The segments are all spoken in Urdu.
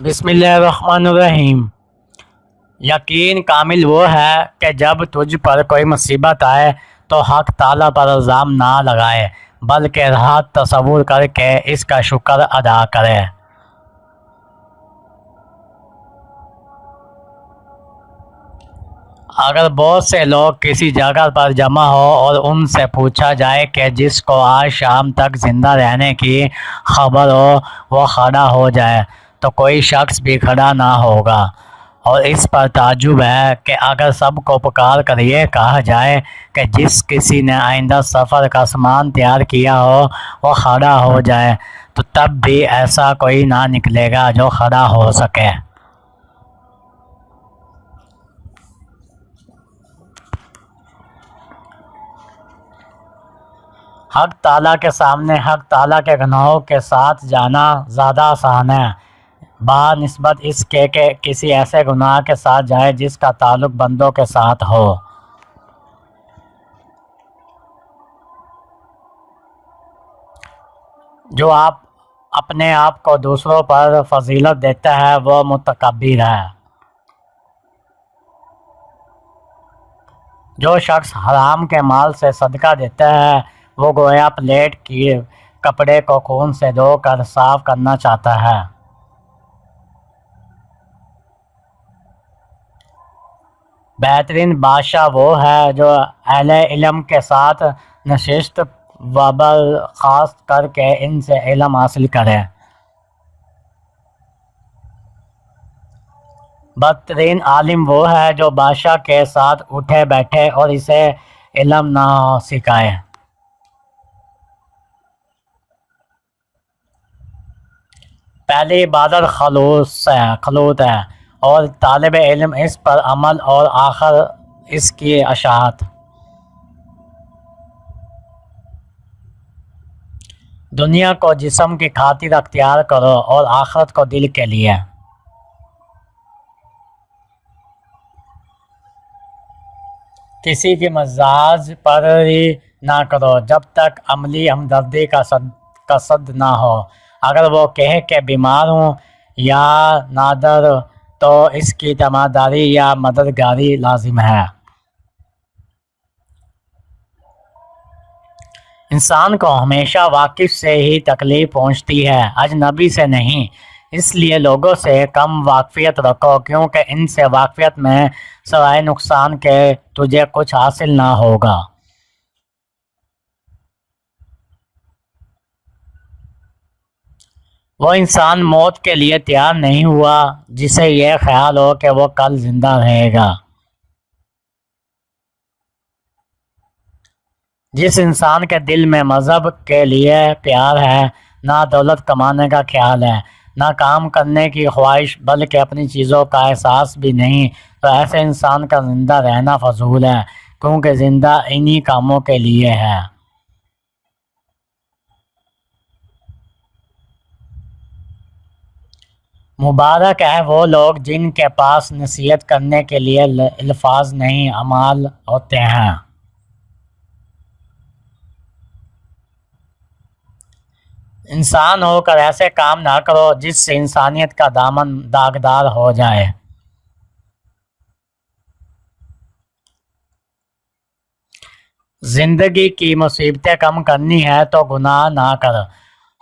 بسم اللہ الرحمن الرحیم۔ یقین کامل وہ ہے کہ جب تجھ پر کوئی مصیبت آئے تو حق تعالیٰ پر الزام نہ لگائے بلکہ راحت تصور کر کے اس کا شکر ادا کرے۔ اگر بہت سے لوگ کسی جگہ پر جمع ہو اور ان سے پوچھا جائے کہ جس کو آج شام تک زندہ رہنے کی خبر ہو وہ کھڑا ہو جائے تو کوئی شخص بھی کھڑا نہ ہوگا، اور اس پر تعجب ہے کہ اگر سب کو پکار کر یہ کہا جائے کہ جس کسی نے آئندہ سفر کا سامان تیار کیا ہو وہ کھڑا ہو جائے تو تب بھی ایسا کوئی نہ نکلے گا جو کھڑا ہو سکے۔ حق تعالیٰ کے سامنے حق تعالیٰ کے گناہوں کے ساتھ جانا زیادہ آسان ہے بنسبت اس کے کہ کسی ایسے گناہ کے ساتھ جائے جس کا تعلق بندوں کے ساتھ ہو۔ جو اپنے آپ کو دوسروں پر فضیلت دیتا ہے وہ متکبر ہے۔ جو شخص حرام کے مال سے صدقہ دیتا ہے وہ گویا پلیٹ کی کپڑے کو خون سے دھو کر صاف کرنا چاہتا ہے۔ بہترین بادشاہ وہ ہے جو اہل علم کے ساتھ نشست و برخاست کر کے ان سے علم حاصل کرے۔ بدترین عالم وہ ہے جو بادشاہ کے ساتھ اٹھے بیٹھے اور اسے علم نہ سکھائے۔ پہلی عبادت خلوت ہے اور طالب علم اس پر عمل اور آخر اس کی اشاعت۔ دنیا کو جسم کی خاطر اختیار کرو اور آخرت کو دل کے لیے۔ کسی کی مزاج پروری نہ کرو جب تک عملی ہمدردی کا قصد نہ ہو۔ اگر وہ کہے کہ بیمار ہوں یا نادر تو اس کی تیمارداری یا مددگاری لازم ہے۔ انسان کو ہمیشہ واقف سے ہی تکلیف پہنچتی ہے، اجنبی سے نہیں، اس لیے لوگوں سے کم واقفیت رکھو کیونکہ ان سے واقفیت میں سوائے نقصان کے تجھے کچھ حاصل نہ ہوگا۔ وہ انسان موت کے لیے تیار نہیں ہوا جسے یہ خیال ہو کہ وہ کل زندہ رہے گا۔ جس انسان کے دل میں مذہب کے لیے پیار ہے، نہ دولت کمانے کا خیال ہے، نہ کام کرنے کی خواہش بلکہ اپنی چیزوں کا احساس بھی نہیں، تو ایسے انسان کا زندہ رہنا فضول ہے کیونکہ زندہ انہی کاموں کے لیے ہے۔ مبارک ہے وہ لوگ جن کے پاس نصیحت کرنے کے لیے الفاظ نہیں اعمال ہوتے ہیں۔ انسان ہو کر ایسے کام نہ کرو جس سے انسانیت کا دامن داغدار ہو جائے۔ زندگی کی مصیبتیں کم کرنی ہے تو گناہ نہ کر۔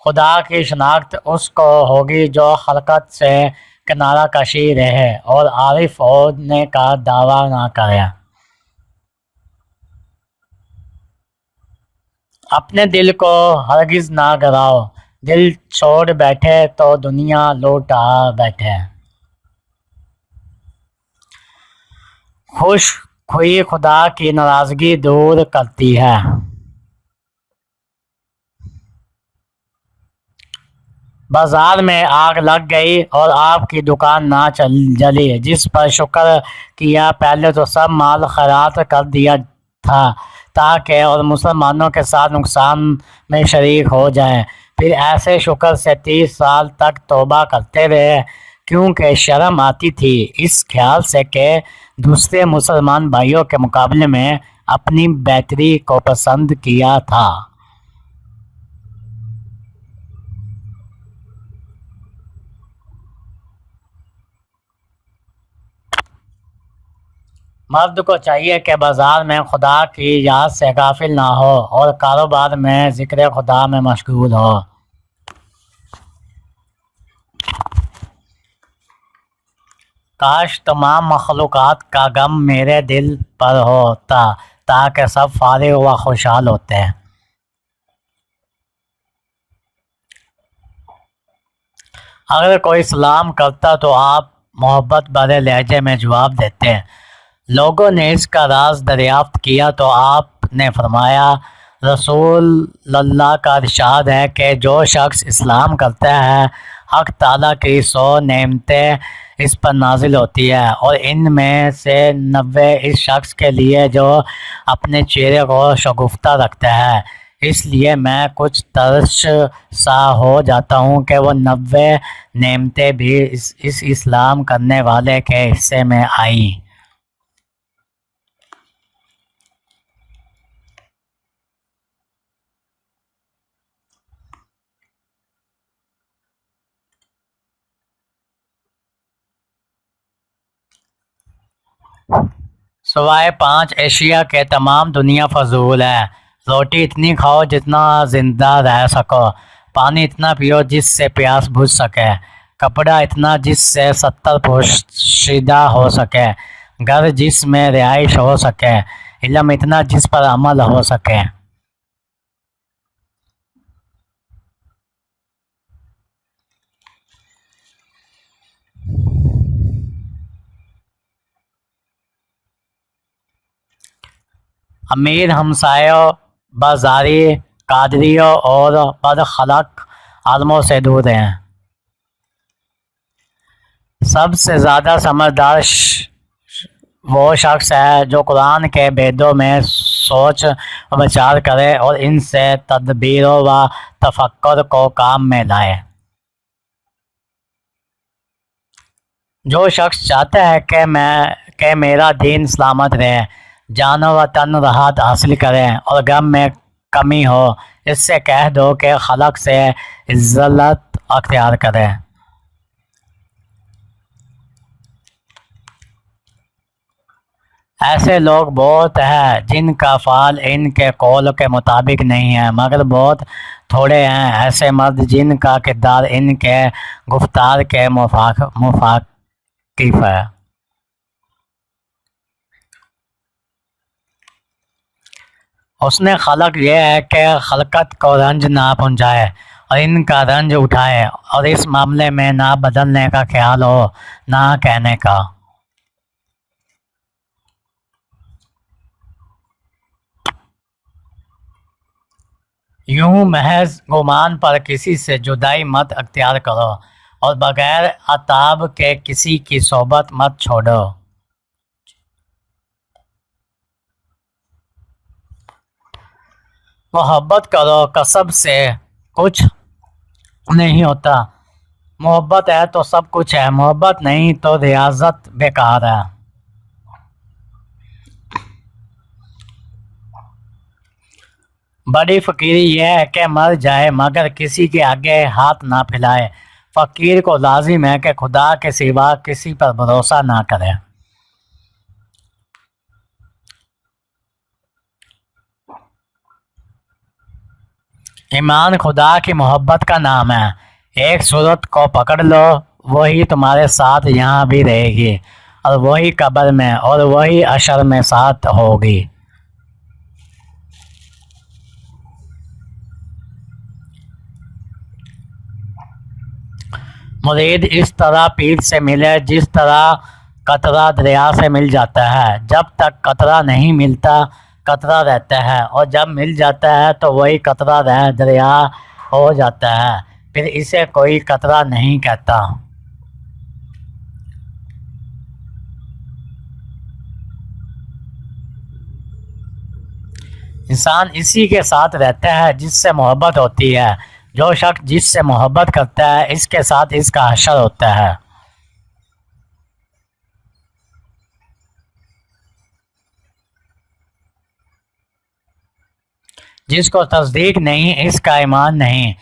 خدا کی شناخت اس کو ہوگی جو خلقت سے کنارہ کشی رہے اور عارف ہونے کا دعویٰ نہ کرے۔ اپنے دل کو ہرگز نہ گراؤ، دل چھوڑ بیٹھے تو دنیا لوٹا بیٹھے۔ خوش خوئی خدا کی ناراضگی دور کرتی ہے۔ بازار میں آگ لگ گئی اور آپ کی دکان نہ جلی، جس پر شکر کیا پہلے تو سب مال خیرات کر دیا تھا تاکہ اور مسلمانوں کے ساتھ نقصان میں شریک ہو جائیں، پھر ایسے شکر سے 30 سال تک توبہ کرتے رہے کیونکہ شرم آتی تھی اس خیال سے کہ دوسرے مسلمان بھائیوں کے مقابلے میں اپنی بہتری کو پسند کیا تھا۔ مرد کو چاہیے کہ بازار میں خدا کی یاد سے غافل نہ ہو اور کاروبار میں ذکر خدا میں مشغول ہو۔ کاش تمام مخلوقات کا غم میرے دل پر ہوتا تاکہ سب فارغ و خوشحال ہوتے ہیں۔ اگر کوئی سلام کرتا تو آپ محبت بھرے لہجے میں جواب دیتے ہیں۔ لوگوں نے اس کا راز دریافت کیا تو آپ نے فرمایا، رسول اللہ کا ارشاد ہے کہ جو شخص اسلام کرتا ہے حق تعالیٰ کی 100 نعمتیں اس پر نازل ہوتی ہے، اور ان میں سے 90 اس شخص کے لیے جو اپنے چہرے کو شگفتہ رکھتا ہے۔ اس لیے میں کچھ ترس سا ہو جاتا ہوں کہ وہ 90 نعمتیں بھی اس اسلام کرنے والے کے حصے میں آئیں۔ سوائے 5 اشیاء کے تمام دنیا فضول ہے۔ روٹی اتنی کھاؤ جتنا زندہ رہ سکو، پانی اتنا پیو جس سے پیاس بجھ سکے، کپڑا اتنا جس سے 70 پوشیدہ ہو سکے، گھر جس میں رہائش ہو سکے، علم اتنا جس پر عمل ہو سکے۔ امیر ہمسایوں، بازاری قادریوں اور بدخلق عالموں سے دور رہیں۔ سب سے زیادہ سمجھدار وہ شخص ہے جو قرآن کے بیدوں میں سوچ و بچار کرے اور ان سے تدبیر و تفکر کو کام میں لائے۔ جو شخص چاہتا ہے کہ میرا دین سلامت رہے، جان و تن راحت حاصل کرے اور غم میں کمی ہو، اس سے کہہ دو کہ خلق سے عزت اختیار کرے۔ ایسے لوگ بہت ہیں جن کا فعل ان کے قول کے مطابق نہیں ہے، مگر بہت تھوڑے ہیں ایسے مرد جن کا کردار ان کے گفتار کے موافق ہے۔ حسن خلق یہ ہے کہ خلقت کو رنج نہ پہنچائے اور ان کا رنج اٹھائے، اور اس معاملے میں نہ بدلنے کا خیال ہو نہ کہنے کا۔ یوں محض گمان پر کسی سے جدائی مت اختیار کرو اور بغیر عتاب کے کسی کی صحبت مت چھوڑو۔ محبت کرو، کسب سے کچھ نہیں ہوتا۔ محبت ہے تو سب کچھ ہے، محبت نہیں تو ریاضت بیکار ہے۔ بڑی فقیری یہ ہے کہ مر جائے مگر کسی کے آگے ہاتھ نہ پھیلائے۔ فقیر کو لازم ہے کہ خدا کے سوا کسی پر بھروسہ نہ کرے۔ ایمان خدا کی محبت کا نام ہے۔ ایک صورت کو پکڑ لو، وہی تمہارے ساتھ یہاں بھی رہے گی، اور وہی قبر میں اور وہی حشر میں ساتھ ہوگی۔ مرید اس طرح پیر سے ملے جس طرح قطرہ دریا سے مل جاتا ہے۔ جب تک قطرہ نہیں ملتا قطرہ رہتا ہے، اور جب مل جاتا ہے تو وہی قطرہ دریا ہو جاتا ہے، پھر اسے کوئی قطرہ نہیں کہتا۔ انسان اسی کے ساتھ رہتا ہے جس سے محبت ہوتی ہے۔ جو شخص جس سے محبت کرتا ہے اس کے ساتھ اس کا حشر ہوتا ہے۔ جس کو تصدیق نہیں اس کا ایمان نہیں۔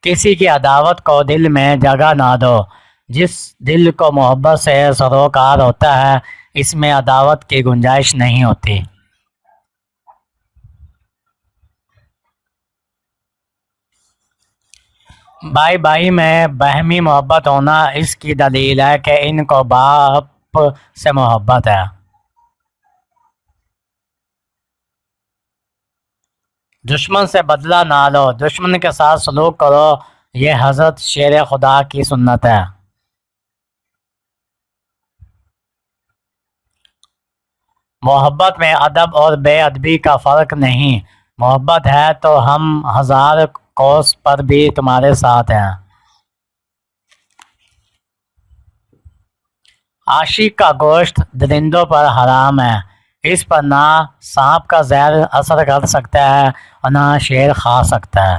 کسی کی عداوت کو دل میں جگہ نہ دو۔ جس دل کو محبت سے سروکار ہوتا ہے اس میں عداوت کی گنجائش نہیں ہوتی۔ بھائی بھائی میں باہمی محبت ہونا اس کی دلیل ہے کہ ان کو باپ سے محبت ہے۔ دشمن سے بدلہ نہ لو، دشمن کے ساتھ سلوک کرو، یہ حضرت شیر خدا کی سنت ہے۔ محبت میں ادب اور بے ادبی کا فرق نہیں، محبت ہے تو ہم ہزار کوس پر بھی تمہارے ساتھ ہیں۔ عاشق کا گوشت درندوں پر حرام ہے، اس پر نہ سانپ کا زہر اثر کر سکتا ہے اور نہ شیر کھا سکتا ہے۔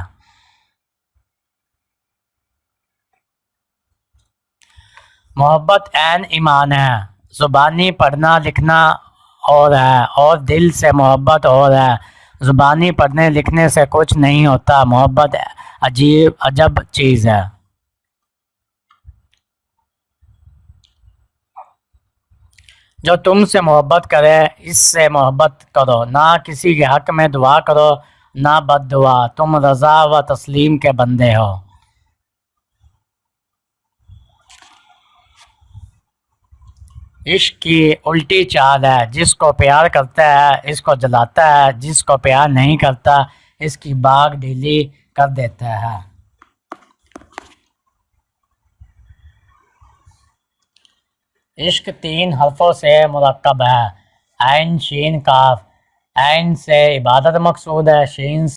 محبت عین ایمان ہے، زبانی پڑھنا لکھنا اور ہے اور دل سے محبت اور ہے۔ زبانی پڑھنے لکھنے سے کچھ نہیں ہوتا، محبت عجب چیز ہے۔ جو تم سے محبت کرے اس سے محبت کرو، نہ کسی کے حق میں دعا کرو نہ بد دعا، تم رضا و تسلیم کے بندے ہو۔ عشق کی الٹی چال ہے، جس کو پیار کرتا ہے اس کو جلاتا ہے، جس کو پیار نہیں کرتا اس کی باگ ڈھیلی کر دیتا ہے۔ عشق 3 حرفوں سے مرکب ہے، عین شین کاف۔ عین سے عبادت مقصود ہے، شین